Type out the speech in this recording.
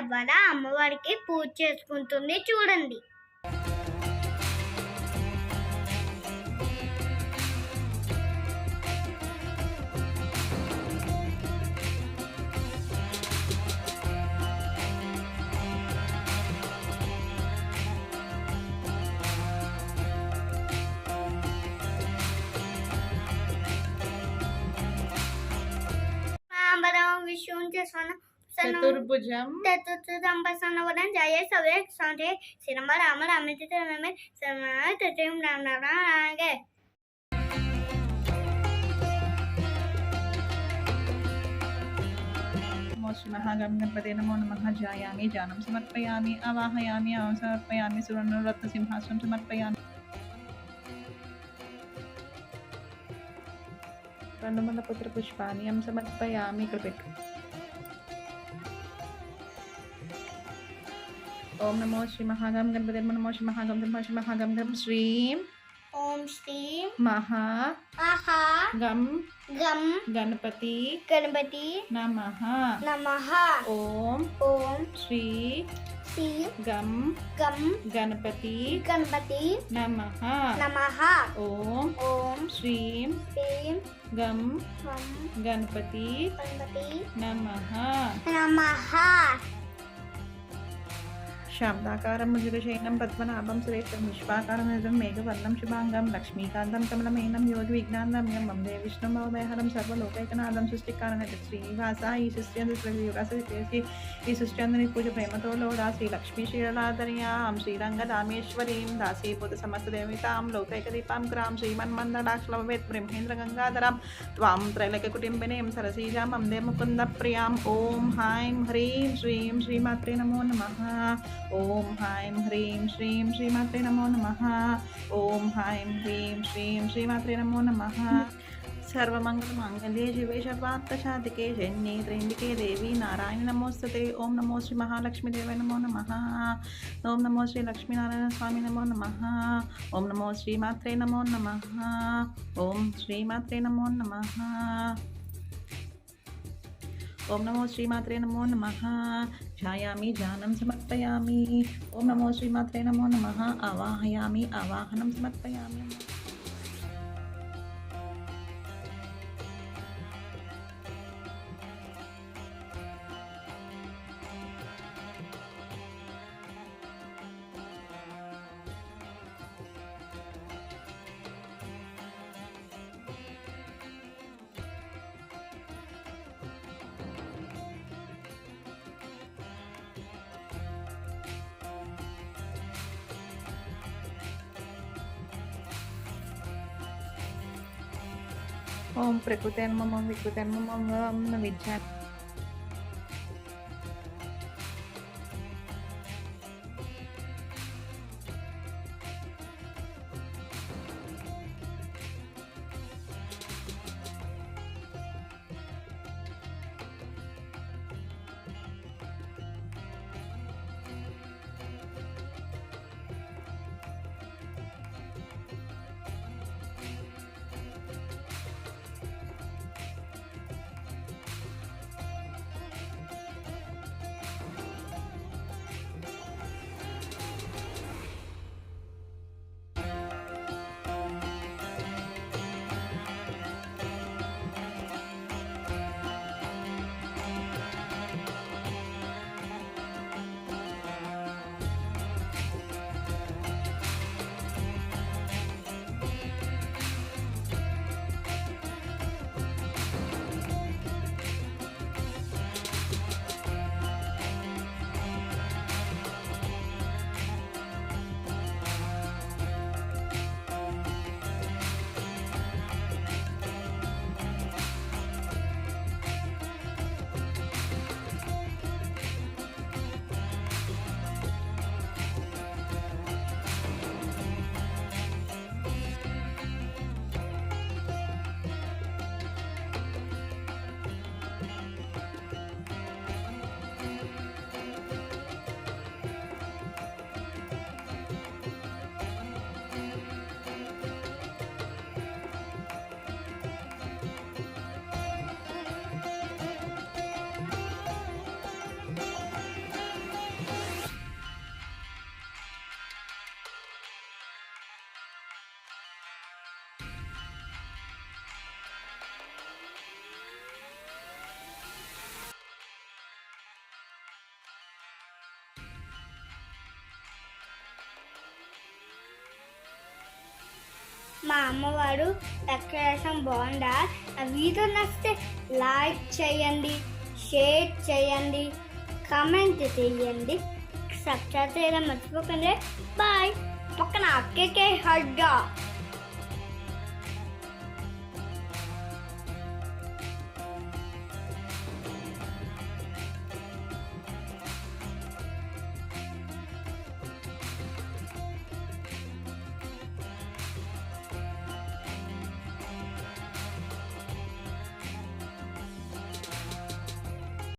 ద్వారా అమ్మవారికి పూజ చేసుకుంటుంది చూడండి. चतुर्भुजं चतुर्थं जय सवे संजय श्रीराम राम रामचंद्र में तत्म राम नारायण नमो श्री महागणपते नमो नमः ध्यायामि ध्यानं समर्पयामि आवाहयामि समर्पयामि सुवर्णरत्न सिंहासनं समर्पयामि रणमल पुत्र पुष्पाणि समर्पयामि कृपेट्टु ओम नमो श्री महागणपते नमो श्री महागणपते श्रीं ओम श्री महा गम गणपति नमः ओम श्री गम गणपति नमः ओम श्रीं गम गणपति नमः शाब्दाकारं मुजुगशयनं पद्मनाभं सुरेशं विश्वाकारं मेघवर्णं शुभांगं लक्ष्मीकान्तं कमलमेनं योगविज्ञानं वन्दे विष्णुं भवभयहरं सर्वलोकैकनाथं सृष्टिकारणं श्रीनिवासा ఈ సృష్టి పూజ ప్రేమతో లోడా శ్రీ లక్ష్మీ శ్రీలలాధర్యాం శ్రీరంగదామేశ్వరీం దాసీభూత సమస్త దేవితాం లోకైక దీపాం గ్రాం శ్రీమన్మందడాక్షలవేత్ బ్రహ్మేంద్ర గంగాధరాం త్వాం త్రైలక కుటుంబినీం సరసీజాం వందే ముకుంద ప్రియాం ఓం హ్రైం హ్రీం శ్రీం శ్రీమాత్రే నమో నమః ఓం హ్రైం హ్రీం శ్రీం శ్రీమాత్రే నమో నమః ఓం హ్రైం హ్రీం శ్రీం శ్రీమాత్రే నమో నమః सर्वमंगलमांगल्ये शिवे सर्वार्थसाधिके शरण्ये त्र्यंबके देवी नारायणी नमोस्तुते ओम नमो श्री महालक्ष्मी देवे नमो नमः ओम नमो श्री लक्ष्मीनारायण स्वामी नमो नमः ओम नमो श्री मात्रे नमो नमः ओम श्री मात्रे नमो नमः ओम नमो श्री मात्रे नमो नमः ध्यायामि ध्यानं समर्पयामि ओम नमो श्री मात्रे नमो नमः आवाहयामि आवाहनं समर्पयामि ओम प्रकृतेन्मम विकृतेन्मम विद्या మా అమ్మవారు డెకరేషన్ బాగుందా? ఆ వీడియో నచ్చితే లైక్ చేయండి, షేర్ చేయండి, కామెంట్ చేయండి, సబ్స్క్రైబ్ చేయడం మర్చిపోకండి. బాయ్. పక్కన KKAdda